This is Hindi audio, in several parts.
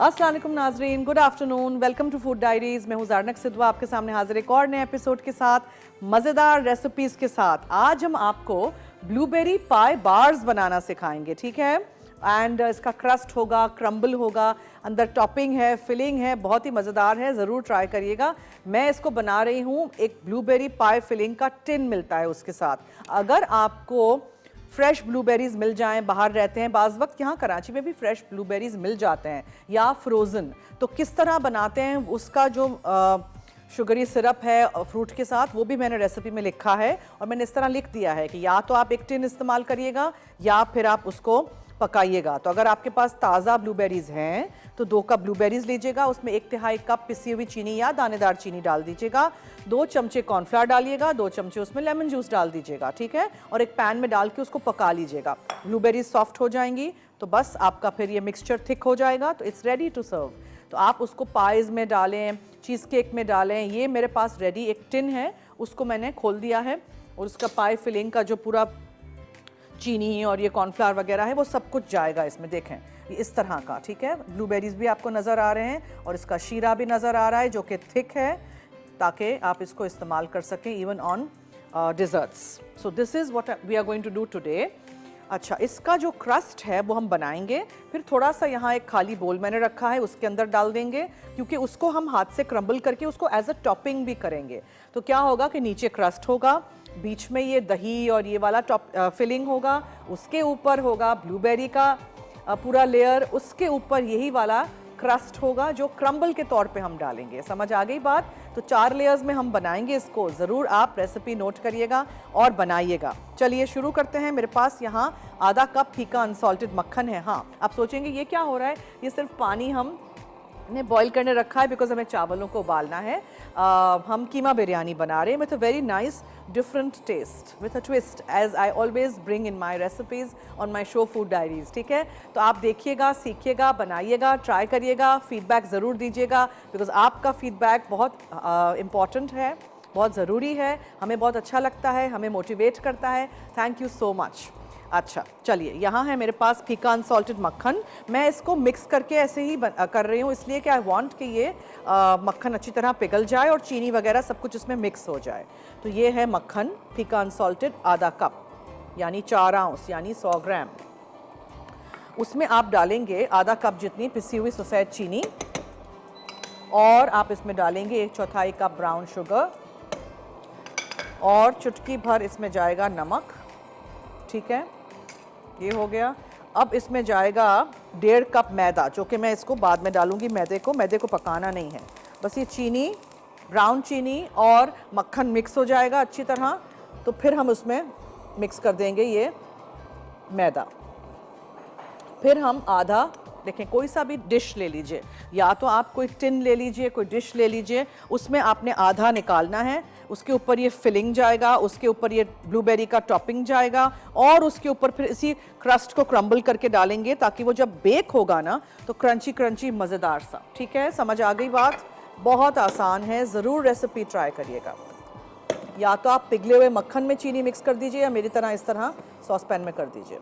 अस्सलाम वालेकुम नाजरीन, good afternoon, welcome to food diaries. मैं हूँ ज़ारनक सिद्वा आपके सामने हाजिर एक और नए एपिसोड के साथ, मज़ेदार रेसिपीज़ के साथ। आज हम आपको ब्लूबेरी पाई बार्स बनाना सिखाएंगे, ठीक है। एंड इसका क्रस्ट होगा, क्रम्बल होगा, अंदर टॉपिंग है, फिलिंग है, बहुत ही मज़ेदार है, ज़रूर ट्राई करिएगा। मैं इसको बना रही हूँ, एक ब्लूबेरी पाई फिलिंग का टिन मिलता है उसके साथ। अगर आपको फ्रेश ब्लूबेरीज मिल जाएं, बाहर रहते हैं, बाज़ वक्त यहाँ कराची में भी फ्रेश ब्लूबेरीज मिल जाते हैं या फ्रोज़न, तो किस तरह बनाते हैं उसका जो शुगरी सिरप है फ्रूट के साथ, वो भी मैंने रेसिपी में लिखा है। और मैंने इस तरह लिख दिया है कि या तो आप एक टिन इस्तेमाल करिएगा या फिर आप उसको पकाइएगा। तो अगर आपके पास ताज़ा ब्लूबेरीज हैं तो 2 कप ब्लूबेरीज लीजिएगा, उसमें 1/3 कप पिसी हुई चीनी या दानेदार चीनी डाल दीजिएगा, 2 चमचे कॉर्नफ्लावर डालिएगा, 2 चमचे उसमें लेमन जूस डाल दीजिएगा, ठीक है। और एक पैन में डाल के उसको पका लीजिएगा। ब्लूबेरीज सॉफ्ट हो जाएंगी तो बस आपका फिर ये मिक्सचर थिक हो जाएगा, तो इट्स रेडी टू सर्व। तो आप उसको पाइज में डालें, चीज़ केक में डालें। ये मेरे पास रेडी एक टिन है, उसको मैंने खोल दिया है और उसका पाई फिलिंग का जो पूरा चीनी और ये कॉर्नफ्लावर वगैरह है वो सब कुछ जाएगा इसमें। देखें ये इस तरह का, ठीक है। ब्लूबेरीज भी आपको नज़र आ रहे हैं और इसका शीरा भी नज़र आ रहा है जो कि थिक है, ताकि आप इसको इस्तेमाल कर सकें even on desserts. So this is what we are going to do today. अच्छा, इसका जो क्रस्ट है वो हम बनाएंगे, फिर थोड़ा सा यहाँ एक खाली बोल मैंने रखा है, उसके अंदर डाल देंगे, क्योंकि उसको हम हाथ से क्रम्बल करके उसको एज अ टॉपिंग भी करेंगे। तो क्या होगा कि नीचे क्रस्ट होगा, बीच में ये दही और ये वाला टॉप फिलिंग होगा, उसके ऊपर होगा ब्लूबेरी का पूरा लेयर, उसके ऊपर यही वाला क्रस्ट होगा जो क्रम्बल के तौर पे हम डालेंगे। समझ आ गई बात? तो 4 लेयर्स में हम बनाएंगे इसको। ज़रूर आप रेसिपी नोट करिएगा और बनाइएगा। चलिए शुरू करते हैं। मेरे पास यहाँ आधा कप फीका अनसॉल्टेड मक्खन है। हाँ, आप सोचेंगे ये क्या हो रहा है, ये सिर्फ पानी हमने बॉईल करने रखा है बिकॉज हमें चावलों को उबालना है। हम कीमा बिरयानी बना रहे हैं with a very nice different taste, with a twist, as I always bring in my recipes on my show food diaries, ठीक है। तो आप देखिएगा, सीखिएगा, बनाइएगा, ट्राई करिएगा, फीडबैक ज़रूर दीजिएगा, बिकॉज आपका फीडबैक बहुत इम्पॉर्टेंट है, बहुत ज़रूरी है, हमें बहुत अच्छा लगता है, हमें मोटिवेट करता है। Thank you so much. अच्छा चलिए, यहाँ है मेरे पास फीका अनसॉल्टेड मक्खन। मैं इसको मिक्स करके ऐसे ही कर रही हूँ, इसलिए कि आई वांट कि ये मक्खन अच्छी तरह पिघल जाए और चीनी वगैरह सब कुछ इसमें मिक्स हो जाए। तो ये है मक्खन फीका अनसॉल्टेड, आधा कप यानी 4 आउंस यानी 100 ग्राम। उसमें आप डालेंगे आधा कप जितनी पिसी हुई सफ़ेद चीनी, और आप इसमें डालेंगे 1/4 कप ब्राउन शुगर, और चुटकी भर इसमें जाएगा नमक, ठीक है। ये हो गया। अब इसमें जाएगा 1.5 कप मैदा, जो कि मैं इसको बाद में डालूंगी। मैदे को पकाना नहीं है, बस ये चीनी, ब्राउन चीनी और मक्खन मिक्स हो जाएगा अच्छी तरह, तो फिर हम उसमें मिक्स कर देंगे ये मैदा। फिर हम आधा, देखें कोई सा भी डिश ले लीजिए, या तो आप कोई टिन ले लीजिए, कोई डिश ले लीजिए, उसमें आपने आधा निकालना है, उसके ऊपर ये फिलिंग जाएगा, उसके ऊपर ये ब्लूबेरी का टॉपिंग जाएगा, और उसके ऊपर फिर इसी क्रस्ट को क्रम्बल करके डालेंगे, ताकि वो जब बेक होगा ना तो क्रंची क्रंची मज़ेदार सा, ठीक है। समझ आ गई बात? बहुत आसान है, ज़रूर रेसिपी ट्राई करिएगा। या तो आप पिघले हुए मक्खन में चीनी मिक्स कर दीजिए, या मेरी तरह इस तरह सॉस पैन में कर दीजिए।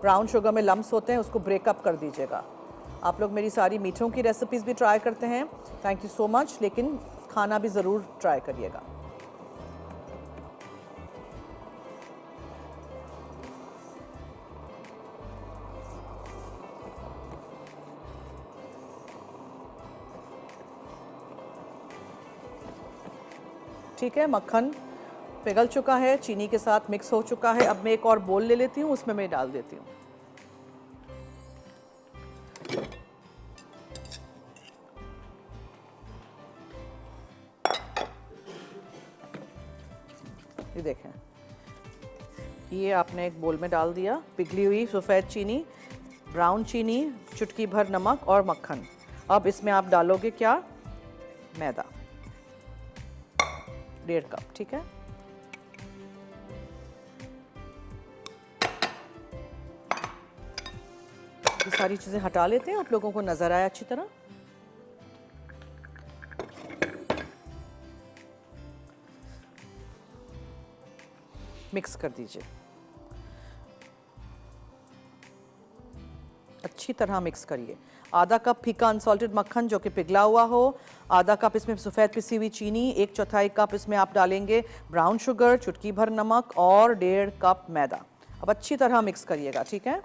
ब्राउन शुगर में लम्स होते हैं, उसको ब्रेकअप कर दीजिएगा। आप लोग मेरी सारी मीठों की रेसिपीज़ भी ट्राई करते हैं, थैंक यू सो मच, लेकिन खाना भी ज़रूर ट्राई करिएगा। ठीक है, मक्खन पिघल चुका है, चीनी के साथ मिक्स हो चुका है। अब मैं एक और बोल ले लेती हूँ, उसमें मैं डाल देती हूँ। ये देखें, ये आपने एक बोल में डाल दिया, पिघली हुई सफ़ेद चीनी, ब्राउन चीनी, चुटकी भर नमक और मक्खन। अब इसमें आप डालोगे क्या? मैदा, 1.5 कप, ठीक है। ये सारी चीज़ें हटा लेते हैं, आप लोगों को नज़र आया अच्छी तरह। मिक्स कर दीजिए। अच्छी तरह मिक्स करिए। आधा कप फीका अनसॉल्टेड मक्खन जो कि पिघला हुआ हो, आधा कप इसमें सफ़ेद पिसी हुई चीनी, 1/4 कप इसमें आप डालेंगे ब्राउन शुगर, चुटकी भर नमक और 1.5 कप मैदा। अब अच्छी तरह मिक्स करिएगा, ठीक है।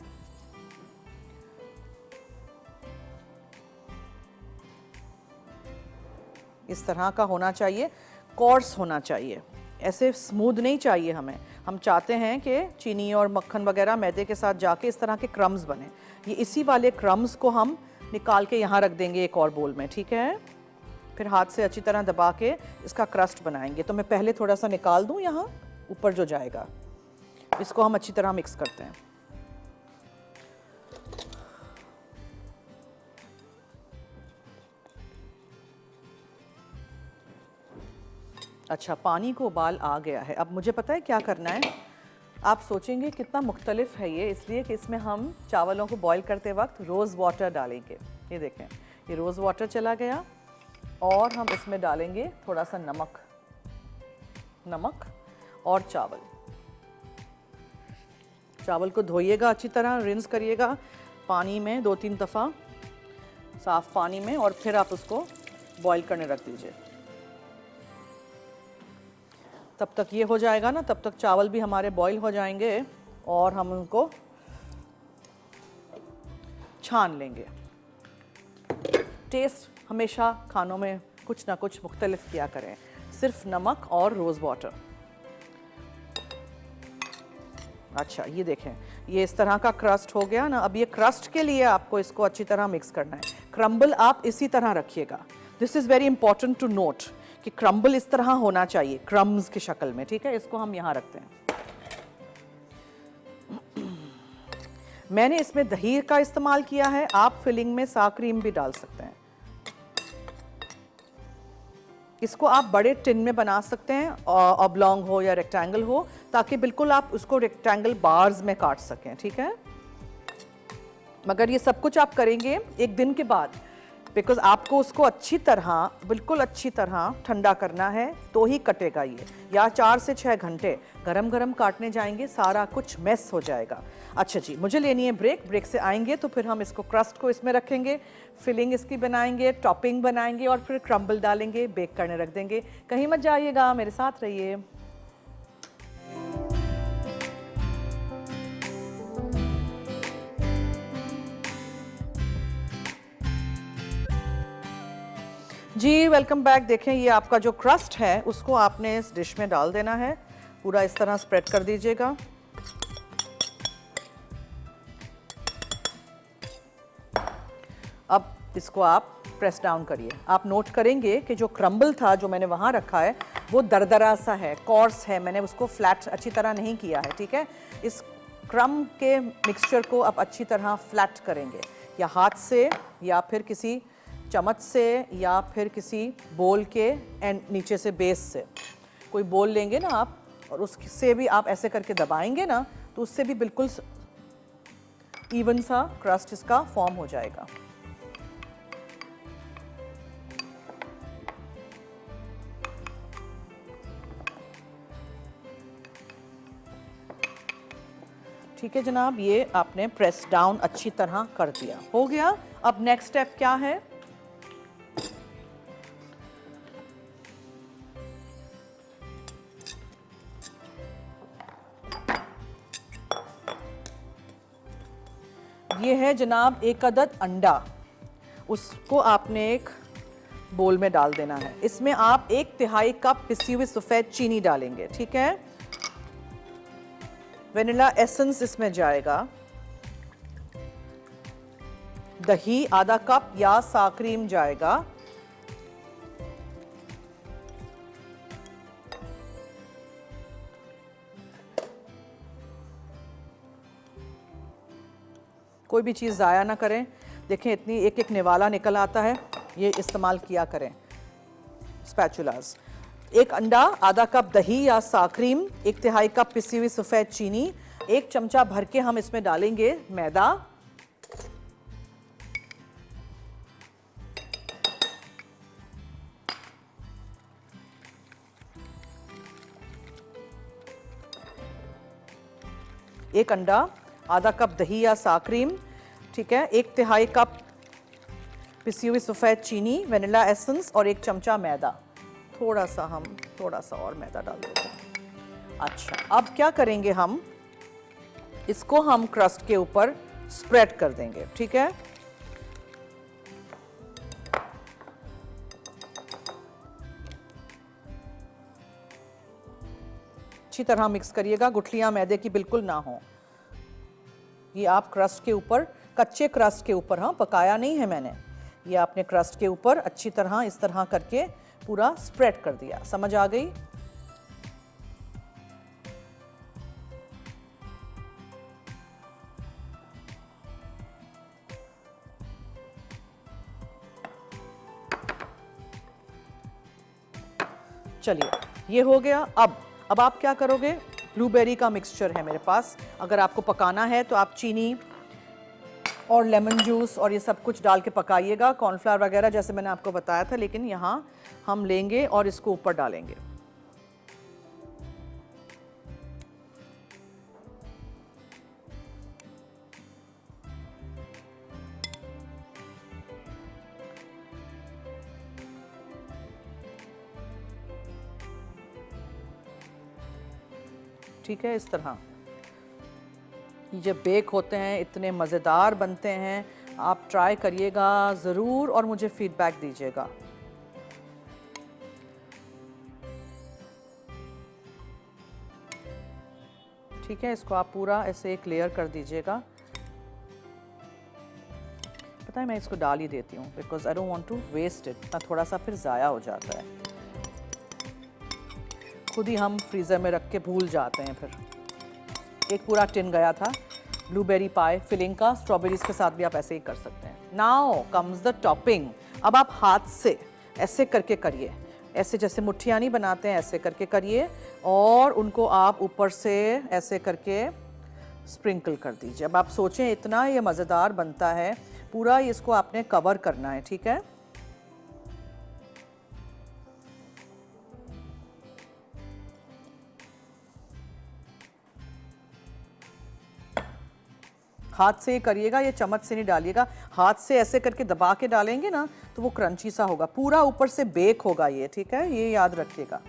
इस तरह का होना चाहिए, कोर्स होना चाहिए, ऐसे स्मूथ नहीं चाहिए हमें। हम चाहते हैं कि चीनी और मक्खन वगैरह मैदे के साथ जाके इस तरह के क्रम्स बने। ये इसी वाले क्रम्स को हम निकाल के यहाँ रख देंगे एक और बोल में, ठीक है। फिर हाथ से अच्छी तरह दबा के इसका क्रस्ट बनाएंगे। तो मैं पहले थोड़ा सा निकाल दूँ यहाँ ऊपर जो जाएगा, इसको हम अच्छी तरह मिक्स करते हैं। अच्छा, पानी को उबाल आ गया है। अब मुझे पता है क्या करना है। आप सोचेंगे कितना मुख्तलिफ है ये, इसलिए कि इसमें हम चावलों को बॉईल करते वक्त रोज़ वाटर डालेंगे। ये देखें, ये रोज़ वाटर चला गया और हम इसमें डालेंगे थोड़ा सा नमक और चावल को धोइएगा अच्छी तरह, रिंस करिएगा पानी में 2-3 दफ़ा, साफ़ पानी में, और फिर आप उसको बॉईल करने रख दीजिए। तब तक ये हो जाएगा ना, तब तक चावल भी हमारे बॉईल हो जाएंगे और हम उनको छान लेंगे। टेस्ट हमेशा खानों में कुछ ना कुछ मुख्तलिफ किया करें, सिर्फ नमक और रोज़ वाटर। अच्छा, ये देखें, ये इस तरह का क्रस्ट हो गया ना। अब ये क्रस्ट के लिए आपको इसको अच्छी तरह मिक्स करना है। क्रम्बल आप इसी तरह रखिएगा। This is very important to note कि क्रम्बल इस तरह होना चाहिए, क्रम्स की शक्ल में, ठीक है। इसको हम यहाँ रखते हैं। मैंने इसमें दही का इस्तेमाल किया है, आप फिलिंग में सा क्रीम भी डाल सकते हैं। इसको आप बड़े टिन में बना सकते हैं, ऑब्लॉन्ग हो या रेक्टेंगल हो, ताकि बिल्कुल आप उसको रेक्टेंगल बार्स में काट सकें, ठीक है। मगर ये सब कुछ आप करेंगे एक दिन के बाद, बिकॉज आपको उसको अच्छी तरह, बिल्कुल अच्छी तरह ठंडा करना है, तो ही कटेगा ये। या 4 से 6 घंटे गरम गरम काटने जाएंगे, सारा कुछ मेस हो जाएगा। अच्छा जी, मुझे लेनी है ब्रेक से आएंगे तो फिर हम इसको क्रस्ट को इसमें रखेंगे, फिलिंग इसकी बनाएंगे, टॉपिंग बनाएंगे और फिर क्रम्बल डालेंगे, बेक करने रख देंगे। कहीं मत जाइएगा, मेरे साथ रहिए। जी, वेलकम बैक। देखें, ये आपका जो क्रस्ट है उसको आपने इस डिश में डाल देना है, पूरा इस तरह स्प्रेड कर दीजिएगा। अब इसको आप प्रेस डाउन करिए। आप नोट करेंगे कि जो क्रम्बल था जो मैंने वहाँ रखा है वो दरदरा सा है, कोर्स है, मैंने उसको फ्लैट अच्छी तरह नहीं किया है, ठीक है। इस क्रम के मिक्सचर को आप अच्छी तरह फ्लैट करेंगे, या हाथ से या फिर किसी चम्मच से या फिर किसी बोल के एंड नीचे से बेस से कोई बोल लेंगे ना आप, और उससे भी आप ऐसे करके दबाएंगे ना, तो उससे भी बिल्कुल इवन सा क्रस्ट इसका फॉर्म हो जाएगा। ठीक है जनाब, ये आपने प्रेस डाउन अच्छी तरह कर दिया, हो गया। अब नेक्स्ट स्टेप क्या है? ये है जनाब एक अदद अंडा, उसको आपने एक बोल में डाल देना है। इसमें आप 1/3 कप पिसी हुई सफ़ेद चीनी डालेंगे, ठीक है। वेनिला एसेंस इसमें जाएगा, दही आधा कप या सा क्रीम जाएगा, कोई भी चीज़ ज़ाया ना करें। देखें, इतनी एक एक निवाला निकल आता है, ये इस्तेमाल किया करें स्पैचुलास। एक अंडा, आधा कप दही या सा क्रीम, 1/3 कप पिसी हुई सफ़ेद चीनी, 1 चमचा भर के हम इसमें डालेंगे मैदा, एक अंडा, आधा कप दही या सा क्रीम, ठीक है, 1/3 कप पिसी हुई सफ़ेद चीनी, वनीला एसेंस और 1 चमचा मैदा। थोड़ा सा और मैदा डाल देते हैं। अच्छा, अब क्या करेंगे हम, इसको हम क्रस्ट के ऊपर स्प्रेड कर देंगे, ठीक है। अच्छी तरह मिक्स करिएगा, गुठलियां मैदे की बिल्कुल ना हो। ये आप क्रस्ट के ऊपर, कच्चे क्रस्ट के ऊपर, हाँ पकाया नहीं है मैंने, ये आपने क्रस्ट के ऊपर अच्छी तरह इस तरह करके पूरा स्प्रेड कर दिया। समझ आ गई? चलिए, ये हो गया। अब आप क्या करोगे, ब्लूबेरी का मिक्सचर है मेरे पास। अगर आपको पकाना है तो आप चीनी और लेमन जूस और ये सब कुछ डाल के पकाइएगा, कॉर्नफ्लावर वगैरह जैसे मैंने आपको बताया था, लेकिन यहाँ हम लेंगे और इसको ऊपर डालेंगे। ठीक है, इस तरह ये जब बेक होते हैं इतने मज़ेदार बनते हैं। आप ट्राई करिएगा ज़रूर और मुझे फीडबैक दीजिएगा। ठीक है, इसको आप पूरा ऐसे एक लेयर कर दीजिएगा। पता है मैं इसको डाल ही देती हूँ because I don't want to waste it, ना थोड़ा सा फिर ज़ाया हो जाता है, खुद ही हम फ्रीज़र में रख के भूल जाते हैं। फिर एक पूरा टिन गया था ब्लूबेरी पाई फिलिंग का, स्ट्रॉबेरीज के साथ भी आप ऐसे ही कर सकते हैं। Now comes the topping. अब आप हाथ से ऐसे करके करिए, ऐसे जैसे मुट्ठियाँ नहीं बनाते हैं, ऐसे करके करिए और उनको आप ऊपर से ऐसे करके स्प्रिंकल कर दीजिए। अब आप सोचें इतना ये मज़ेदार बनता है, पूरा इसको आपने कवर करना है, ठीक है। हाथ से ही करिएगा, ये चम्मच से नहीं डालिएगा, हाथ से ऐसे करके दबा के डालेंगे ना तो वो क्रंची सा होगा, पूरा ऊपर से बेक होगा ये, ठीक है, ये याद रखिएगा।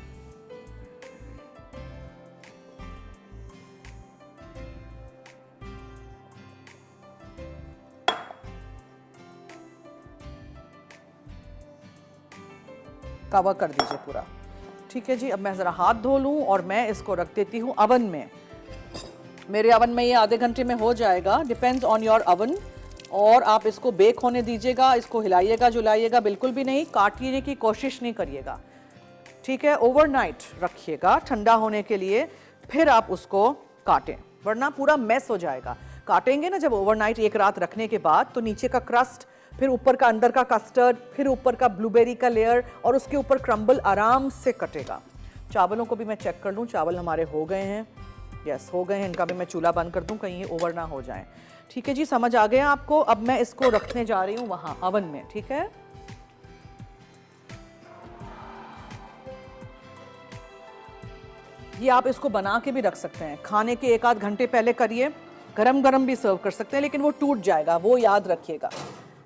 कवर कर दीजिए पूरा, ठीक है जी। अब मैं ज़रा हाथ धो लूँ और मैं इसको रख देती हूँ अवन में। मेरे अवन में ये आधे घंटे में हो जाएगा, डिपेंड्स ऑन योर अवन। और आप इसको बेक होने दीजिएगा, इसको हिलाइएगा जुलाइएगा बिल्कुल भी नहीं, काटने की कोशिश नहीं करिएगा, ठीक है। ओवरनाइट रखिएगा ठंडा होने के लिए, फिर आप उसको काटें, वरना पूरा मेस हो जाएगा। काटेंगे ना जब ओवरनाइट, एक रात रखने के बाद, तो नीचे का क्रस्ट, फिर ऊपर का अंदर का कस्टर्ड, फिर ऊपर का ब्लूबेरी का लेयर और उसके ऊपर क्रम्बल आराम से कटेगा। चावलों को भी मैं चेक कर लूँ, चावल हमारे हो गए हैं, यस हो गए हैं। इनका भी मैं चूल्हा बंद कर दूं कहीं ये ओवर ना हो जाए, ठीक है जी। समझ आ गया आपको? अब मैं इसको रखने जा रही हूँ वहाँ अवन में, ठीक है। ये आप इसको बना के भी रख सकते हैं, खाने के 1 आध घंटे पहले करिए, गरम गरम भी सर्व कर सकते हैं, लेकिन वो टूट जाएगा, वो याद रखिएगा।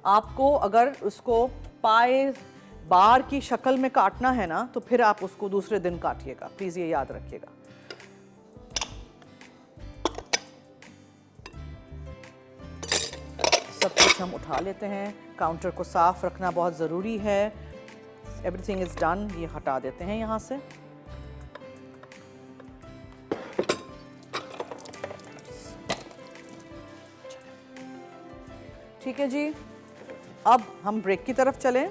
आपको अगर उसको पाए बार की शक्ल में काटना है ना, तो फिर आप उसको दूसरे दिन काटिएगा, प्लीज़ ये याद रखिएगा। सब कुछ हम उठा लेते हैं, काउंटर को साफ रखना बहुत ज़रूरी है। एवरीथिंग इज़ डन, ये हटा देते हैं यहाँ से। ठीक है जी, अब हम ब्रेक की तरफ चलें।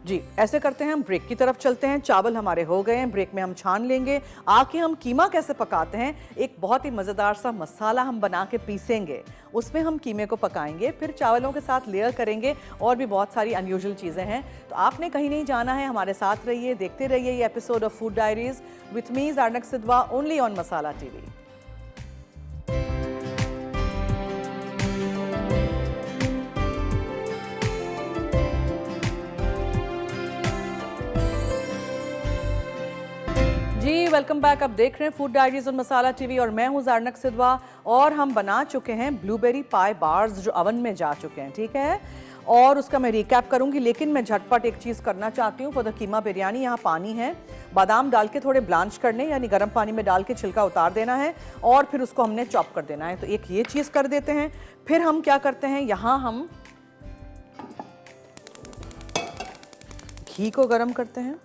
जी ऐसे करते हैं, हम ब्रेक की तरफ चलते हैं। चावल हमारे हो गए हैं, ब्रेक में हम छान लेंगे। आके हम कीमा कैसे पकाते हैं, एक बहुत ही मज़ेदार सा मसाला हम बना के पीसेंगे, उसमें हम कीमे को पकाएंगे, फिर चावलों के साथ लेयर करेंगे और भी बहुत सारी अनयूजुअल चीज़ें हैं। तो आपने कहीं नहीं जाना है, हमारे साथ रहिए, देखते रहिए ये episode of food diaries with me Zarnak Sidhwa, only on Masala TV. Welcome back. आप देख रहे हैं फूड डायरीज और मसाला टीवी और मैं हूं ज़ारनक सिद्वा और हम बना चुके हैं ब्लूबेरी पाई बार्स जो अवन में जा चुके हैं, ठीक है। और उसका मैं रिकैप करूंगी, लेकिन मैं झटपट एक चीज़ करना चाहती हूँ फॉर द कीमा बिरयानी। यहाँ पानी है, बादाम डाल के थोड़े ब्लांच करने यानी गर्म पानी में डाल के छिलका उतार देना है और फिर उसको हमने चॉप कर देना है। तो एक ये चीज़ कर देते हैं। फिर हम क्या करते हैं, यहाँ हम घी को गर्म करते हैं।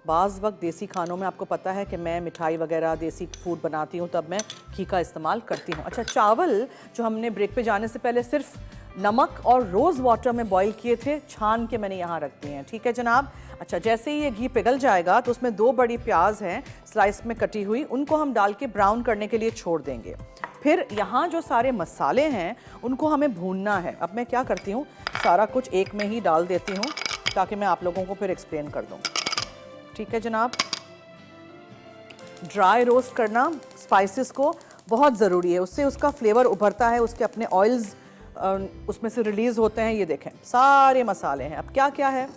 बाज़ वक्त देसी खानों में आपको पता है कि मैं मिठाई वगैरह देसी फूड बनाती हूँ, तब मैं घी का इस्तेमाल करती हूँ। अच्छा, चावल जो हमने ब्रेक पे जाने से पहले सिर्फ नमक और रोज़ वाटर में बॉईल किए थे, छान के मैंने यहाँ रख दिए हैं, ठीक है जनाब। अच्छा, जैसे ही ये घी पिघल जाएगा तो उसमें 2 बड़ी प्याज हैं स्लाइस में कटी हुई, उनको हम डाल के ब्राउन करने के लिए छोड़ देंगे। फिर यहाँ जो सारे मसाले हैं उनको हमें भूनना है। अब मैं क्या करती हूँ, सारा कुछ एक में ही डाल देती हूँ ताकि मैं आप लोगों को फिर एक्सप्लेन कर दूँ, ठीक है जनाब। ड्राई रोस्ट करना स्पाइसेस को बहुत ज़रूरी है, उससे उसका फ्लेवर उभरता है, उसके अपने ऑयल्स उसमें से रिलीज़ होते हैं। ये देखें सारे मसाले हैं। अब क्या क्या है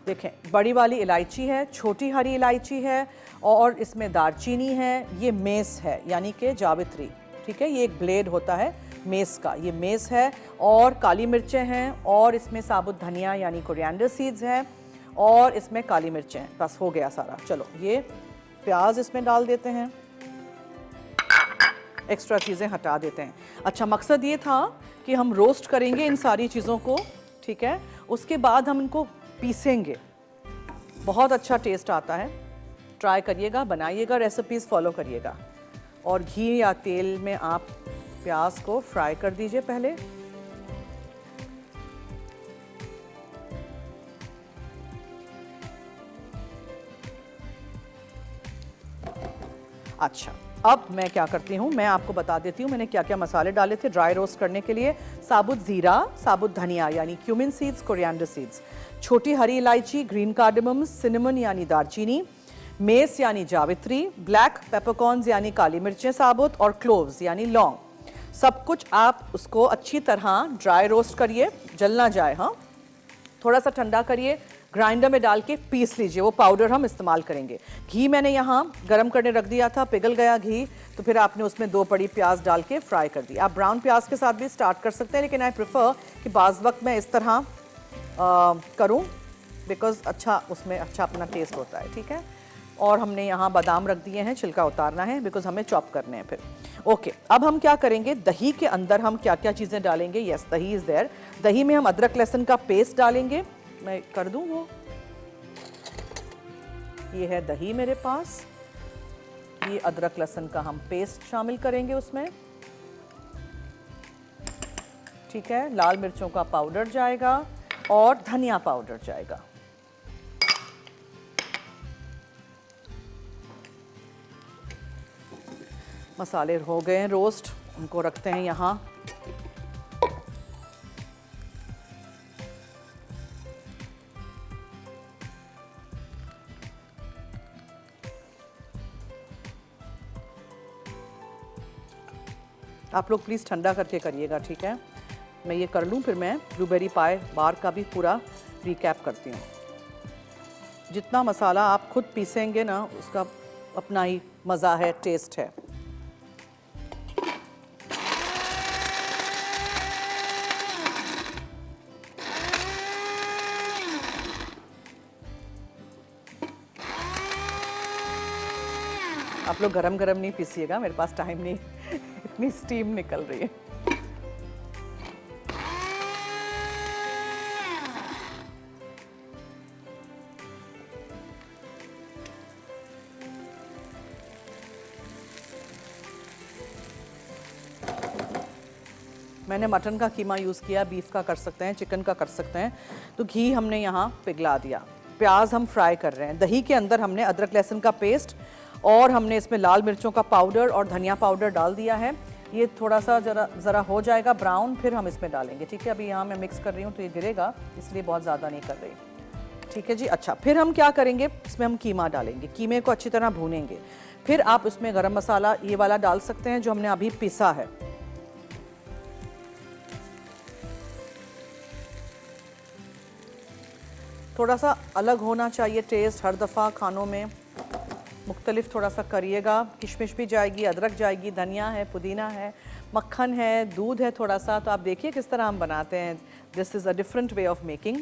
देखें, बड़ी वाली इलायची है, छोटी हरी इलायची है और इसमें दालचीनी है, ये मेस है यानी कि जावित्री, ठीक है। ये एक ब्लेड होता है मेस का, ये मेस है। और काली मिर्चें हैं और इसमें साबुत धनिया यानी कोरिएंडर सीड्स हैं और इसमें काली मिर्चें हैं। बस हो गया सारा। चलो ये प्याज इसमें डाल देते हैं, एक्स्ट्रा चीज़ें हटा देते हैं। अच्छा, मकसद ये था कि हम रोस्ट करेंगे इन सारी चीज़ों को, ठीक है। उसके बाद हम इनको पीसेंगे, बहुत अच्छा टेस्ट आता है। ट्राई करिएगा, बनाइएगा, रेसिपीज़ फॉलो करिएगा। और घी या तेल में आप प्याज को फ्राई कर दीजिए पहले। अच्छा, अब मैं क्या करती हूँ, मैं आपको बता देती हूँ मैंने क्या क्या मसाले डाले थे ड्राई रोस्ट करने के लिए। साबुत ज़ीरा, साबुत धनिया यानी क्यूमिन सीड्स, कोरिएंडर सीड्स, छोटी हरी इलायची, ग्रीन कार्डमम, सिनेमन यानी दालचीनी, मेस यानी जावित्री, ब्लैक पेपरकॉर्न्स यानी काली मिर्चें साबुत और क्लोव्स यानी लौंग। सब कुछ आप उसको अच्छी तरह ड्राई रोस्ट करिए, जल ना जाए। हाँ, थोड़ा सा ठंडा करिए, ग्राइंडर में डाल के पीस लीजिए, वो पाउडर हम इस्तेमाल करेंगे। घी मैंने यहाँ गरम करने रख दिया था, पिघल गया घी, तो फिर आपने उसमें 2 बड़ी प्याज डाल के फ्राई कर दी। आप ब्राउन प्याज के साथ भी स्टार्ट कर सकते हैं, लेकिन आई प्रेफर कि बाज़ वक्त मैं इस तरह करूँ बिकॉज अच्छा उसमें अच्छा अपना टेस्ट होता है, ठीक है। और हमने यहाँ बादाम रख दिए हैं, छिलका उतारना है बिकॉज हमें चॉप करने हैं फिर। ओके, अब हम क्या करेंगे, दही के अंदर हम क्या क्या चीज़ें डालेंगे। यस, दही इज़ देयर। दही में हम अदरक लहसुन का पेस्ट डालेंगे, मैं कर दूं वो, ये है दही मेरे पास। ये अदरक लहसुन का हम पेस्ट शामिल करेंगे उसमें, ठीक है। लाल मिर्चों का पाउडर जाएगा और धनिया पाउडर जाएगा। मसाले हो गए हैं रोस्ट, उनको रखते हैं यहाँ। आप लोग प्लीज़ ठंडा करके करिएगा, ठीक है। मैं ये कर लूँ, फिर मैं ब्लूबेरी पाई बार का भी पूरा रिकैप करती हूँ। जितना मसाला आप खुद पीसेंगे ना, उसका अपना ही मज़ा है, टेस्ट है। आप लोग गरम गरम नहीं पीसिएगा, मेरे पास टाइम नहीं इतनी स्टीम निकल रही है। मैंने मटन का कीमा यूज़ किया, बीफ का कर सकते हैं, चिकन का कर सकते हैं। तो घी हमने यहाँ पिघला दिया, प्याज हम फ्राई कर रहे हैं, दही के अंदर हमने अदरक लहसुन का पेस्ट और हमने इसमें लाल मिर्चों का पाउडर और धनिया पाउडर डाल दिया है। ये थोड़ा सा ज़रा हो जाएगा ब्राउन, फिर हम इसमें डालेंगे, ठीक है। अभी यहाँ मैं मिक्स कर रही हूँ तो ये गिरेगा, इसलिए बहुत ज़्यादा नहीं कर रही, ठीक है जी। अच्छा, फिर हम क्या करेंगे, इसमें हम कीमा डालेंगे, कीमे को अच्छी तरह भूनेंगे। फिर आप इसमें गरम मसाला ये वाला डाल सकते हैं जो हमने अभी पिसा है। थोड़ा सा अलग होना चाहिए टेस्ट हर दफ़ा खानों में, मुख्तलिफ थोड़ा सा करिएगा। किशमिश भी जाएगी, अदरक जाएगी, धनिया है, पुदीना है, मक्खन है, दूध है थोड़ा सा। तो आप देखिए किस तरह हम बनाते हैं। This is a different way of making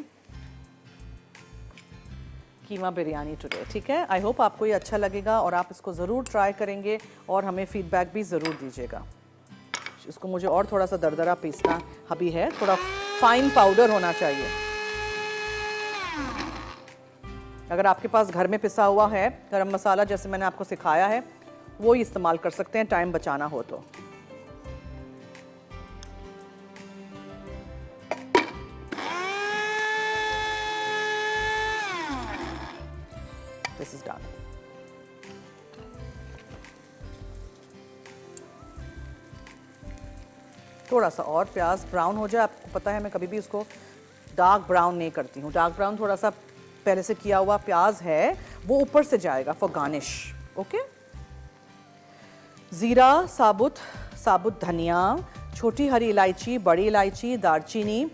keema biryani today. ठीक है, आई होप आपको ये अच्छा लगेगा और आप इसको ज़रूर ट्राई करेंगे और हमें फीडबैक भी ज़रूर दीजिएगा। इसको मुझे और थोड़ा सा दरदरा पीसना अभी है, थोड़ा फाइन पाउडर होना चाहिए। अगर आपके पास घर में पिसा हुआ है गरम मसाला, जैसे मैंने आपको सिखाया है, वो ही इस्तेमाल कर सकते हैं टाइम बचाना हो तो। This is done. थोड़ा सा और प्याज ब्राउन हो जाए। आपको पता है मैं कभी भी उसको डार्क ब्राउन नहीं करती हूँ। डार्क ब्राउन थोड़ा सा पहले से किया हुआ प्याज है वो ऊपर से जाएगा फॉर गार्निश। ओके, जीरा साबुत, साबुत धनिया, छोटी हरी इलायची, बड़ी इलायची, दालचीनी,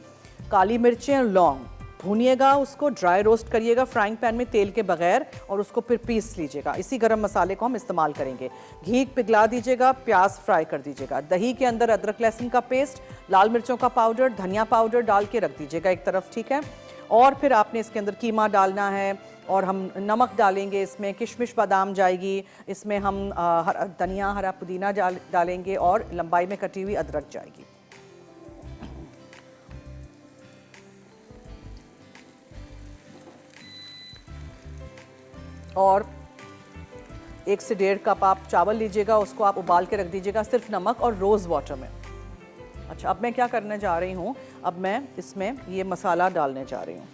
काली मिर्चें और लौंग भूनिएगा, उसको ड्राई रोस्ट करिएगा फ्राइंग पैन में तेल के बगैर और उसको फिर पीस लीजिएगा। इसी गरम मसाले को हम इस्तेमाल करेंगे। घी पिघला दीजिएगा, प्याज फ्राई कर दीजिएगा। दही के अंदर अदरक लहसुन का पेस्ट, लाल मिर्चों का पाउडर, धनिया पाउडर डाल के रख दीजिएगा एक तरफ। ठीक है, और फिर आपने इसके अंदर कीमा डालना है और हम नमक डालेंगे इसमें, किशमिश बादाम जाएगी इसमें, हम धनिया हरा पुदीना डालेंगे और लंबाई में कटी हुई अदरक जाएगी। और 1 से 1.5 कप आप चावल लीजिएगा, उसको आप उबाल के रख दीजिएगा सिर्फ नमक और रोज़ वाटर में। अच्छा, अब मैं क्या करने जा रही हूँ, अब मैं इसमें ये मसाला डालने जा रही हूँ।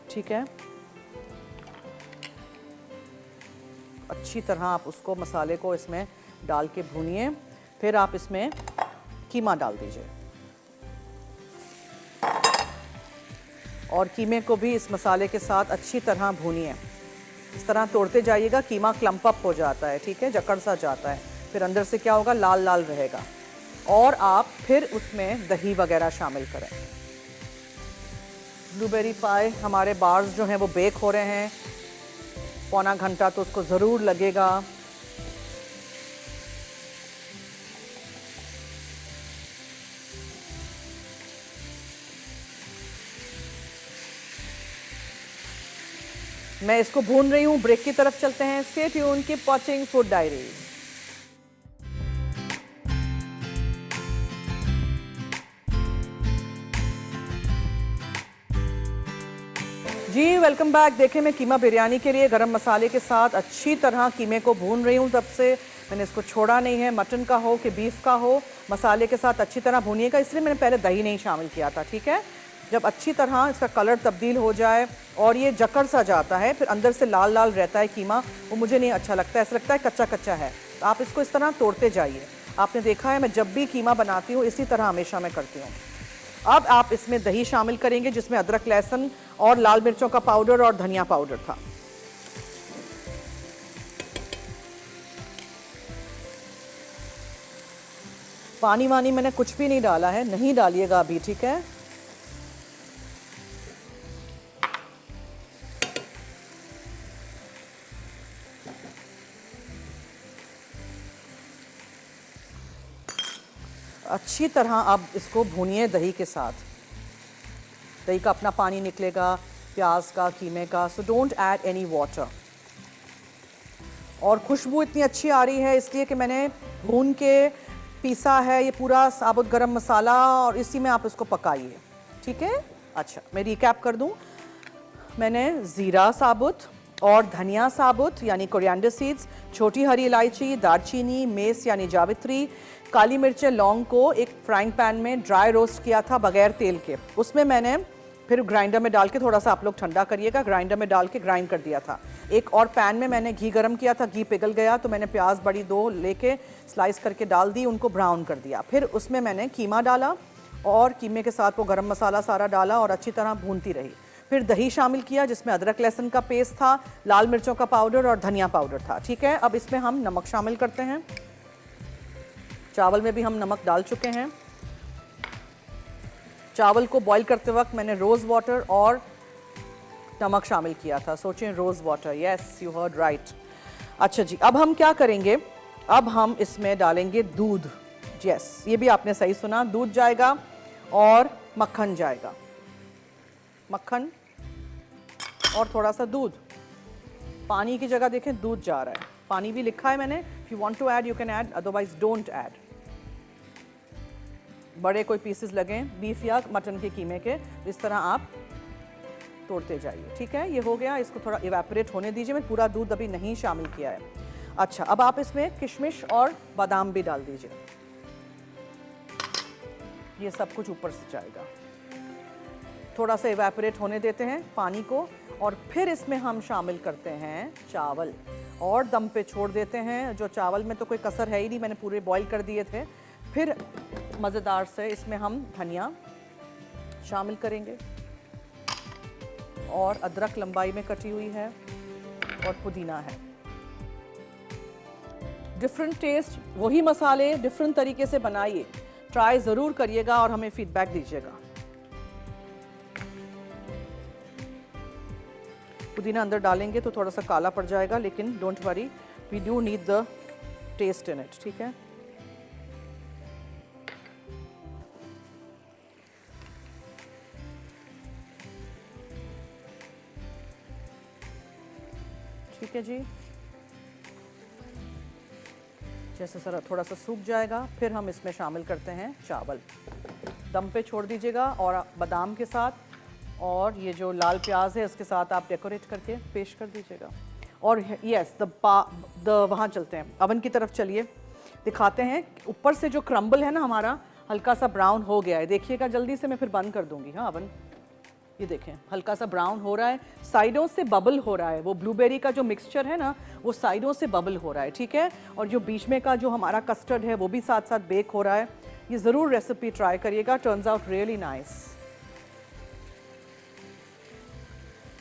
ठीक है, अच्छी तरह आप उसको मसाले को इसमें डाल के भूनिए। फिर आप इसमें कीमा डाल दीजिए और कीमे को भी इस मसाले के साथ अच्छी तरह भूनिए। इस तरह तोड़ते जाइएगा, कीमा क्लम्प अप हो जाता है। ठीक है, जकड़ सा जाता है, फिर अंदर से क्या होगा, लाल लाल रहेगा। और आप फिर उसमें दही वगैरह शामिल करें। ब्लूबेरी पाई हमारे बार्स जो हैं वो बेक हो रहे हैं, पौना घंटा तो उसको ज़रूर लगेगा। मैं इसको भून रही हूँ। ब्रेक की तरफ चलते हैं। Stay tune, keep watching food diaries. जी वेलकम बैक। देखें, मैं कीमा बिरयानी के लिए गरम मसाले के साथ अच्छी तरह कीमे को भून रही हूँ। तब से मैंने इसको छोड़ा नहीं है। मटन का हो कि बीफ का हो, मसाले के साथ अच्छी तरह भूनिएगा। इसलिए मैंने पहले दही नहीं शामिल किया था। ठीक है, जब अच्छी तरह इसका कलर तब्दील हो जाए और ये जकड़ सा जाता है, फिर अंदर से लाल लाल रहता है कीमा, वो मुझे नहीं अच्छा लगता है। ऐसा लगता है कच्चा कच्चा है। तो आप इसको इस तरह तोड़ते जाइए। आपने देखा है मैं जब भी कीमा बनाती हूँ इसी तरह हमेशा मैं करती हूँ। अब आप इसमें दही शामिल करेंगे जिसमें अदरक लहसुन और लाल मिर्चों का पाउडर और धनिया पाउडर था। पानी वानी मैंने कुछ भी नहीं डाला है, नहीं डालिएगा अभी। ठीक है, अच्छी तरह आप इसको भूनिए दही के साथ। दही का अपना पानी निकलेगा, प्याज का, कीमे का। So don't add any water. और खुशबू इतनी अच्छी आ रही है इसलिए कि मैंने भून के पीसा है ये पूरा साबुत गरम मसाला, और इसी में आप इसको पकाइए। ठीक है, अच्छा मैं रिकैप कर दूं। मैंने ज़ीरा साबुत और धनिया साबुत यानी कोरिएंडर सीड्स, छोटी हरी इलायची, दालचीनी, मेस यानी जावित्री, काली मिर्चें, लौंग को एक फ्राइंग पैन में ड्राई रोस्ट किया था बगैर तेल के। उसमें मैंने फिर ग्राइंडर में डाल के, थोड़ा सा आप लोग ठंडा करिएगा, ग्राइंडर में डाल के ग्राइंड कर दिया था। एक और पैन में मैंने घी गरम किया था, घी पिघल गया तो मैंने प्याज बड़ी 2 लेके स्लाइस करके डाल दी, उनको ब्राउन कर दिया। फिर उसमें मैंने कीमा डाला और कीमे के साथ वो गरम मसाला सारा डाला और अच्छी तरह भूनती रही। फिर दही शामिल किया जिसमें अदरक लहसुन का पेस्ट था, लाल मिर्चों का पाउडर और धनिया पाउडर था। ठीक है, अब इसमें हम नमक शामिल करते हैं। चावल में भी हम नमक डाल चुके हैं। चावल को बॉईल करते वक्त मैंने रोज़ वाटर और नमक शामिल किया था, सोचें rose water, yes you heard right. अच्छा जी, अब हम क्या करेंगे, अब हम इसमें डालेंगे दूध। यस, ये भी आपने सही सुना, दूध जाएगा और मक्खन जाएगा, मक्खन और थोड़ा सा दूध। पानी की जगह देखें दूध जा रहा है, पानी भी लिखा है मैंने, if you want to add you can add, otherwise don't add. बड़े कोई पीसेस लगें बीफ या मटन के कीमे के, इस तरह आप तोड़ते जाइए। ठीक है, ये हो गया, इसको थोड़ा इवेपोरेट होने दीजिए, मैं पूरा दूध अभी नहीं शामिल किया है। अच्छा, अब आप इसमें किशमिश और बादाम भी डाल दीजिए, ये सब कुछ ऊपर से जाएगा। थोड़ा सा इवेपोरेट होने देते हैं पानी को, और फिर इसमें हम शामिल करते हैं चावल और दम पे छोड़ देते हैं। जो चावल में तो कोई कसर है ही नहीं, मैंने पूरे बॉईल कर दिए थे। फिर मज़ेदार से इसमें हम धनिया शामिल करेंगे और अदरक लंबाई में कटी हुई है और पुदीना है। डिफरेंट टेस्ट, वही मसाले डिफरेंट तरीके से बनाइए, ट्राई ज़रूर करिएगा और हमें फीडबैक दीजिएगा। पुदीना अंदर डालेंगे तो थोड़ा सा काला पड़ जाएगा, लेकिन don't worry, we do need the taste in it. ठीक है, ठीक है जी। जैसे सर थोड़ा सा सूख जाएगा, फिर हम इसमें शामिल करते हैं चावल। दम पे छोड़ दीजिएगा और बादाम के साथ, और ये जो लाल प्याज है उसके साथ आप डेकोरेट करके पेश कर दीजिएगा। और यस, वहाँ चलते हैं, अवन की तरफ चलिए, दिखाते हैं। ऊपर से जो क्रम्बल है ना हमारा, हल्का सा ब्राउन हो गया है, देखिएगा जल्दी से, मैं फिर बंद कर दूंगी। हाँ अवन, ये देखें हल्का सा ब्राउन हो रहा है, साइडों से बबल हो रहा है, वो ब्लूबेरी का जो मिक्सचर है ना वो साइडों से बबल हो रहा है। ठीक है, और जो बीच में का जो हमारा कस्टर्ड है वो भी साथ साथ बेक हो रहा है। ये ज़रूर रेसिपी ट्राई करिएगा, टर्न्स आउट रियली नाइस।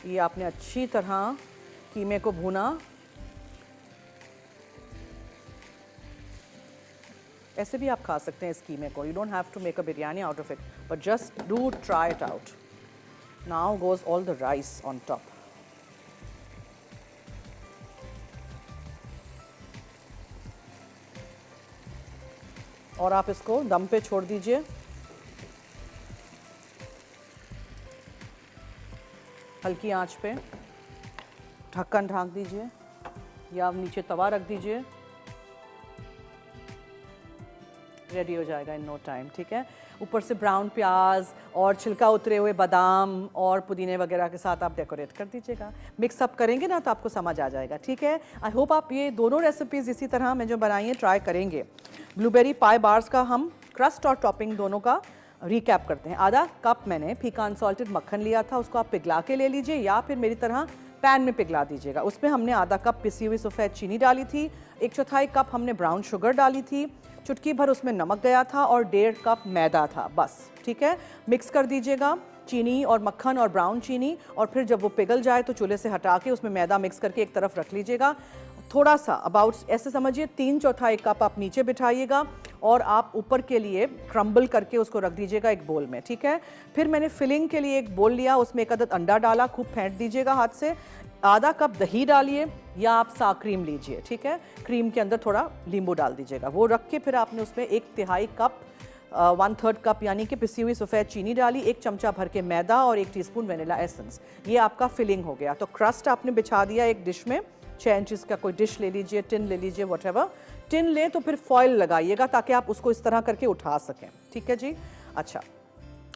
ये आपने अच्छी तरह कीमे को भूना, ऐसे भी आप खा सकते हैं इस कीमे को, you don't have to make a biryani out of it, but just do try it out. Now goes all the rice on top. और आप इसको दम पे छोड़ दीजिए, हल्की आंच पे, ढक्कन ढांक दीजिए या नीचे तवा रख दीजिए, रेडी हो जाएगा इन नो टाइम। ठीक है, ऊपर से ब्राउन प्याज और छिलका उतरे हुए बादाम और पुदीने वगैरह के साथ आप डेकोरेट कर दीजिएगा। मिक्स अप करेंगे ना तो आपको समझ आ जाएगा। ठीक है, आई होप आप ये दोनों रेसिपीज़ इसी तरह मैं जो बनाई हैं ट्राई करेंगे। ब्लूबेरी पाई बार्स का हम क्रस्ट और टॉपिंग दोनों का रिकैप करते हैं। आधा कप मैंने फीका अनसॉल्टेड मक्खन लिया था, उसको आप पिघला के ले लीजिए या फिर मेरी तरह पैन में पिघला दीजिएगा। उसमें हमने आधा कप पिसी हुई सफ़ेद चीनी डाली थी, 1/4 कप हमने ब्राउन शुगर डाली थी, चुटकी भर उसमें नमक गया था और 1.5 कप मैदा था, बस। ठीक है, मिक्स कर दीजिएगा चीनी और मक्खन और ब्राउन चीनी, और फिर जब वो पिघल जाए तो चूल्हे से हटा के उसमें मैदा मिक्स करके एक तरफ रख लीजिएगा। थोड़ा सा अबाउट ऐसे समझिए 3/4 कप आप नीचे बिठाइएगा और आप ऊपर के लिए क्रम्बल करके उसको रख दीजिएगा एक बोल में। ठीक है, फिर मैंने फिलिंग के लिए एक बोल लिया, उसमें 1 अदद अंडा डाला, खूब फेंट दीजिएगा हाथ से। आधा कप दही डालिए या आप सा क्रीम लीजिए। ठीक है, क्रीम के अंदर थोड़ा नींबू डाल दीजिएगा, वो रख के फिर आपने उसमें 1/3 कप 1/3 कप यानी कि पिसी हुई सफ़ेद चीनी डाली, 1 चमचा भर के मैदा और 1 टीस्पून वेनिला एसेंस। ये आपका फिलिंग हो गया। तो क्रस्ट आपने बिछा दिया एक डिश में, 6 इंचज़ का कोई डिश ले लीजिए, टिन ले लीजिए, व्हाटएवर टिन लें तो फिर फॉयल लगाइएगा ताकि आप उसको इस तरह करके उठा सकें। ठीक है जी। अच्छा,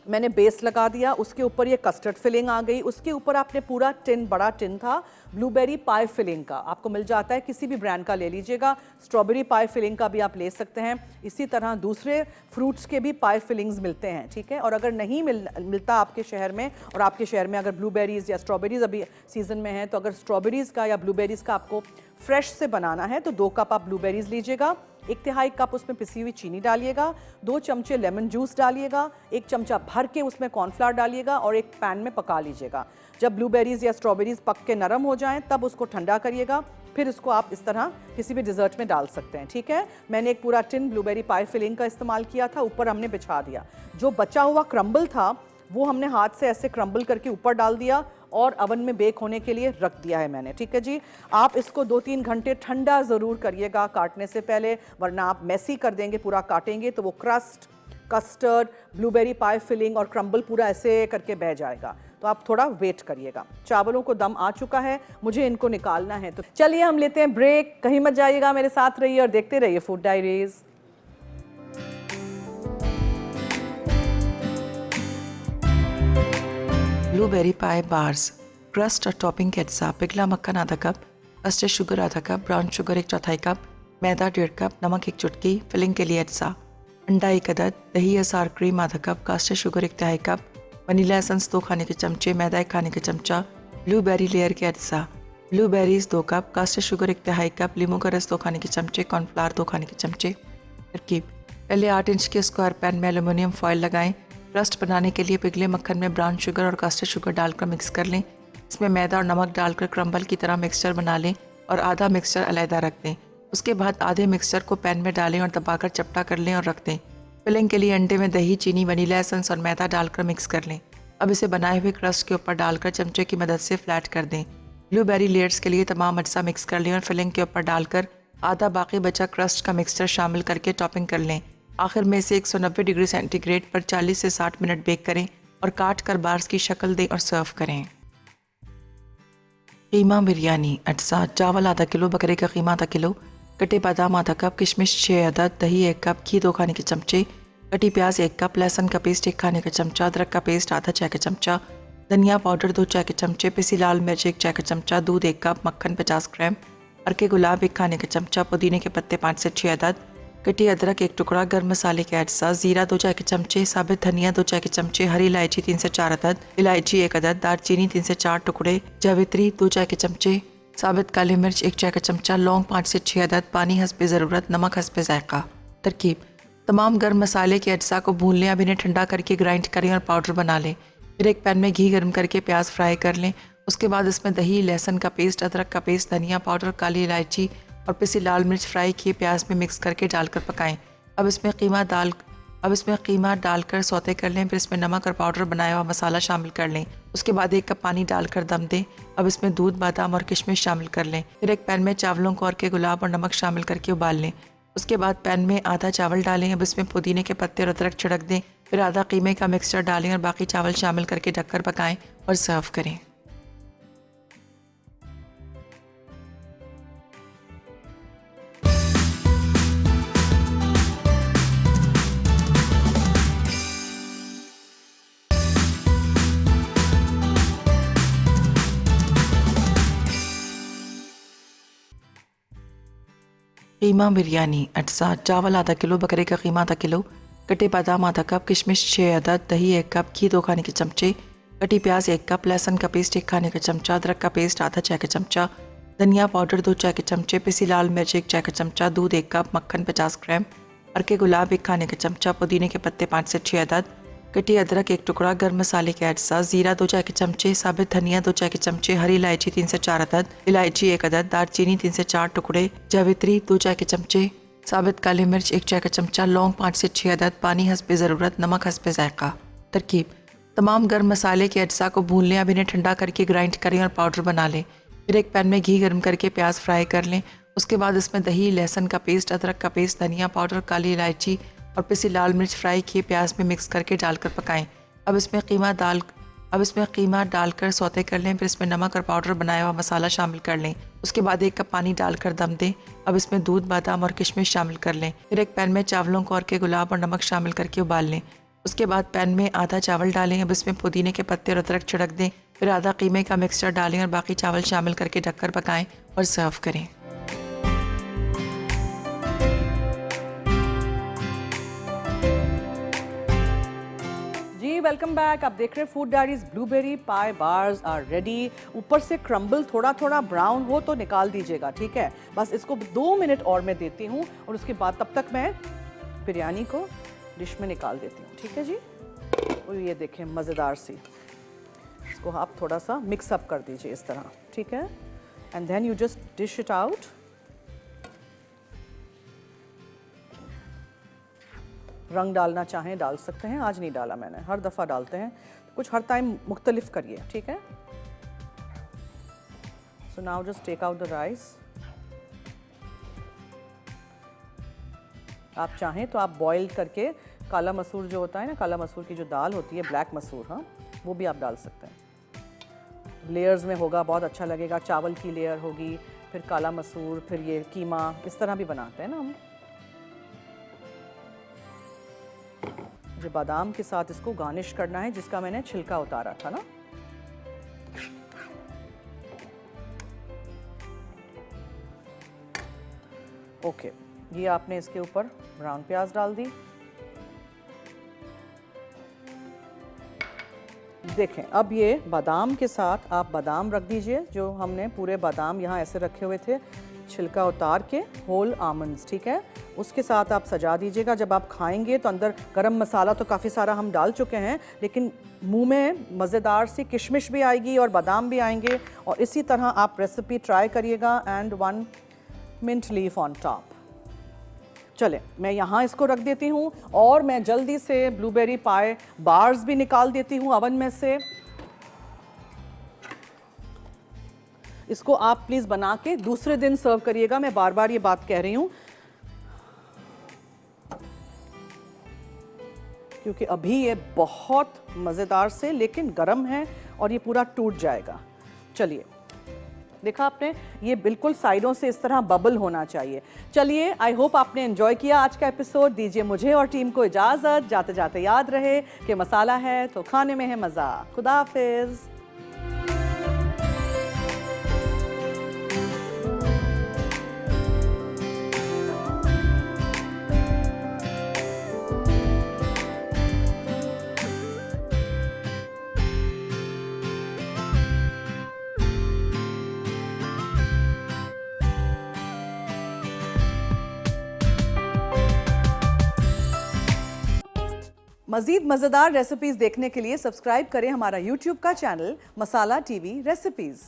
मैंने बेस लगा दिया, उसके ऊपर ये कस्टर्ड फिलिंग आ गई, उसके ऊपर आपने पूरा टिन, बड़ा टिन था ब्लूबेरी पाई फिलिंग का, आपको मिल जाता है, किसी भी ब्रांड का ले लीजिएगा। स्ट्रॉबेरी पाई फिलिंग का भी आप ले सकते हैं, इसी तरह दूसरे फ्रूट्स के भी पाई फिलिंग्स मिलते हैं। ठीक है, और अगर नहीं मिलता आपके शहर में, और आपके शहर में अगर ब्लूबेरीज़ या स्ट्रॉबेरीज़ अभी सीज़न में है, तो अगर स्ट्रॉबेरीज़ का या ब्लूबेरीज़ का आपको फ्रेश से बनाना है तो 2 कप आप ब्लूबेरीज़ लीजिएगा, 1/3 कप उसमें पिसी हुई चीनी डालिएगा, 2 चमचे लेमन जूस डालिएगा, 1 चमचा भर के उसमें कॉर्नफ्लावर डालिएगा और एक पैन में पका लीजिएगा। जब ब्लूबेरीज़ या स्ट्रॉबेरीज़ पक के नरम हो जाएं तब उसको ठंडा करिएगा, फिर इसको आप इस तरह किसी भी डिज़र्ट में डाल सकते हैं। ठीक है, मैंने एक पूरा टिन ब्लूबेरी पाई फिलिंग का इस्तेमाल किया था, ऊपर हमने बिछा दिया। जो बचा हुआ क्रम्बल था वो हमने हाथ से ऐसे क्रम्बल करके ऊपर डाल दिया और अवन में बेक होने के लिए रख दिया है मैंने, ठीक है जी। आप इसको 2-3 घंटे ठंडा ज़रूर करिएगा काटने से पहले, वरना आप मैसी कर देंगे, पूरा काटेंगे तो वो क्रस्ट, कस्टर्ड, ब्लूबेरी पाई फिलिंग और क्रम्बल पूरा ऐसे करके बह जाएगा। तो आप थोड़ा वेट करिएगा। चावलों को दम आ चुका है, मुझे इनको निकालना है। तो चलिए हम लेते हैं ब्रेक, कहीं मत जाइएगा, मेरे साथ रहिए और देखते रहिए food diaries. Blueberry pie bars, crust और टॉपिंग के अज्जा, पिघला मक्खन आधा कप, कस्टर्ड शुगर आधा कप, ब्राउन शुगर 1/4 कप, मैदा 1.5 कप, नमक 1 चुटकी, फिलिंग के लिए अज्जा, अंडा 1 अदद, दही या सार क्रीम आधा कप, कास्टर शुगर 1 तिहाई कप, वनीला एसेंस 2 खाने के चमचे, मैदा 1 खाने का चमचा, ब्लूबेरी लेयर के अज्जा, ब्लूबेरीज 2 कप, कास्टर शुगर 1 तिहाई कप, लीमू का रस 2 खाने के चमचे, कॉर्नफ्लावर 2 खाने के चमचे। तरकीब: पहले 8 इंच के स्क्वायर पैन में एल्युमिनियम फॉयल लगाएं। क्रस्ट बनाने के लिए पिघले मक्खन में ब्राउन शुगर और कास्टर शुगर डालकर मिक्स कर लें। इसमें मैदा और नमक डालकर क्रम्बल की तरह मिक्सचर बना लें और आधा मिक्सचर अलहदा रख दें। उसके बाद आधे मिक्सचर को पैन में डालें और दबाकर चपटा कर लें और रख दें। फिलिंग के लिए अंडे में दही, चीनी, वनीला एसेंस और मैदा डालकर मिक्स कर लें। अब इसे बनाए हुए क्रस्ट के ऊपर डालकर चमचे की मदद से फ्लैट कर दें। ब्लूबेरी लेयर्स के लिए तमाम अज्जा मिक्स कर लें और फिलिंग के ऊपर डालकर आधा बाकी बचा क्रस्ट का मिक्सचर शामिल करके टॉपिंग कर लें। आखिर में इसे 190 डिग्री सेंटीग्रेड पर 40 से 60 मिनट बेक करें और काट कर बार्स की शक्ल दें और सर्व करें। कीमा बिरयानी अज्जा: चावल आधा किलो, बकरे का कीमा आधा किलो, कटे बादाम आधा कप, किशमिश 6 अदद, दही 1 कप, घी 2 खाने के चमचे, कटी प्याज 1 कप, लहसुन का पेस्ट 1 खाने का चमचा, अदरक का पेस्ट आधा चाय का चमचा, धनिया पाउडर 2 चाय के चमचे, पिसी लाल मिर्च 1 चाय का चमचा, दूध 1 कप, मक्खन 50 ग्राम, अरके गुलाब 1 खाने का चमचा, पुदीने के पत्ते 5 से 6 अदद, कटी अदरक 1 टुकड़ा, गर्म मसाले के अज्जा, जीरा 2 चाय के चमचे, साबित धनिया 2 चाय के चमचे, हरी इलायची 3 से 4 अदद, इलायची 1 अदद, दालचीनी 3 से 4 टुकड़े, जावित्री 2 चाय के चमचे, साबित काली मिर्च 1 चाय का चमचा, लौंग 5 से 6 अदद, पानी हस्बे ज़रूरत, नमक हस्बे जायका। तरकीब: तमाम गर्म मसाले के अज्जा को भून लें। अब इन्हें ठंडा करके ग्राइंड करें और पाउडर बना लें। फिर एक पैन में घी गर्म करके प्याज फ्राई कर लें। उसके बाद इसमें दही, लहसुन का पेस्ट, अदरक का पेस्ट, धनिया पाउडर, काली इलायची और पिसी लाल मिर्च फ्राई किए प्याज में मिक्स करके डालकर पकाएं। अब इसमें कीमा डालकर सौते कर लें। फिर इसमें नमक और पाउडर बनाया हुआ मसाला शामिल कर लें। उसके बाद 1 कप पानी डालकर दम दें। अब इसमें दूध, बादाम और किशमिश शामिल कर लें। फिर एक पैन में चावलों को अरके गुलाब और नमक शामिल करके उबाल लें। उसके बाद पैन में आधा चावल डालें। अब इसमें पुदीने के पत्ते और अदरक छिड़क दें। फिर आधा कीमे का मिक्सचर डालें और बाकी चावल शामिल करके ढककर पकाएं और सर्व करें। कीमा बिरयानी अज्जा: चावल आधा किलो, बकरे का कीमा आधा किलो, कटे बादाम आधा कप, किशमिश 6 अदद, दही 1 कप, घी 2 खाने के चमचे, कटी प्याज 1 कप, लहसुन का पेस्ट 1 खाने का चमचा, अदरक का पेस्ट आधा चाय का चमचा, धनिया पाउडर 2 चाय के चमचे, पिसी लाल मिर्च 1 चाय का चमचा, दूध 1 कप, मक्खन 50 ग्राम, अरके गुलाब 1 खाने का चमचा, पुदीने के पत्ते 5 से 6 अदद, कटी अदरक 1 टुकड़ा, गर्म मसाले के अज्जा, जीरा 2 चाय के चमचे, साबित धनिया 2 चाय के चमचे, हरी इलायची 3 से 4 अदद, इलायची 1 अदद, दालचीनी 3 से 4 टुकड़े, जावित्री 2 चाय के चमचे, साबित काली मिर्च 1 चाय का चमचा, लौंग 5 से 6 अदद, पानी हस्बे ज़रूरत, नमक हस्बे जायका। तरकीब: तमाम गर्म मसाले के अज्जा को भून लें। अब इन्हें ठंडा करके ग्राइंड करें और पाउडर बना लें। फिर एक पैन में घी गर्म करके प्याज फ्राई कर लें। उसके बाद इसमें दही, लहसुन का पेस्ट, अदरक का पेस्ट, धनिया पाउडर, काली इलायची और पिसी लाल मिर्च फ्राई किए प्याज में मिक्स करके डालकर पकाएं। अब इसमें कीमा डालकर सौते कर लें। फिर इसमें नमक और पाउडर बनाया हुआ मसाला शामिल कर लें। उसके बाद 1 कप पानी डालकर दम दें। अब इसमें दूध, बादाम और किशमिश शामिल कर लें। फिर एक पैन में चावलों को अरके गुलाब और नमक शामिल करके उबाल लें। उसके बाद पैन में आधा चावल डालें। अब इसमें पुदीने के पत्ते और अदरक छिड़क दें। फिर आधा कीमे का मिक्सचर डालें और बाकी चावल शामिल करके ढककर पकाएं और सर्व करें। Welcome back. आप देख रहे हैं food diaries. Blueberry pie bars are ready. ऊपर से क्रम्बल थोड़ा थोड़ा ब्राउन हो तो निकाल दीजिएगा, ठीक है। बस इसको 2 मिनट और मैं देती हूँ और उसके बाद तब तक मैं बिरयानी को डिश में निकाल देती हूँ, ठीक है जी। और ये देखें मज़ेदार सी, इसको आप थोड़ा सा मिक्स अप कर दीजिए इस तरह, ठीक है। And then you just dish it out. रंग डालना चाहें डाल सकते हैं, आज नहीं डाला मैंने, हर दफ़ा डालते हैं, कुछ हर टाइम मुख्तलिफ करिए, ठीक है। So now just take out the rice. आप चाहें तो आप बॉईल करके काला मसूर जो होता है ना, काला मसूर की जो दाल होती है, ब्लैक मसूर, हाँ, वो भी आप डाल सकते हैं। लेयर्स में होगा, बहुत अच्छा लगेगा। चावल की लेयर होगी, फिर काला मसूर, फिर ये कीमा, इस तरह भी बनाते हैं ना हम। जो बादाम के साथ इसको गार्निश करना है, जिसका मैंने छिलका उतारा था ना। ओके, ये आपने इसके ऊपर ब्राउन प्याज डाल दी। देखें, अब ये बादाम के साथ आप बादाम रख दीजिए, जो हमने पूरे बादाम यहाँ ऐसे रखे हुए थे, छिलका उतार के, होल आमंड्स, ठीक है। उसके साथ आप सजा दीजिएगा। जब आप खाएंगे तो अंदर गरम मसाला तो काफ़ी सारा हम डाल चुके हैं, लेकिन मुंह में मज़ेदार सी किशमिश भी आएगी और बादाम भी आएंगे। और इसी तरह आप रेसिपी ट्राई करिएगा। And 1 mint leaf on top. चले, मैं यहाँ इसको रख देती हूँ और मैं जल्दी से ब्लूबेरी पाई बार्स भी निकाल देती हूँ अवन में से। इसको आप प्लीज़ बना के दूसरे दिन सर्व करिएगा। मैं बार बार ये बात कह रही हूँ क्योंकि अभी ये बहुत मज़ेदार से लेकिन गर्म है और ये पूरा टूट जाएगा। चलिए, देखा आपने, ये बिल्कुल साइडों से इस तरह बबल होना चाहिए। चलिए, आई होप आपने एंजॉय किया आज का एपिसोड। दीजिए मुझे और टीम को इजाज़त। जाते जाते याद रहे कि मसाला है तो खाने में है मज़ा। खुदा हाफिज़। मज़ीद मज़ेदार रेसिपीज़ देखने के लिए सब्सक्राइब करें हमारा YouTube का चैनल मसाला टीवी रेसिपीज़।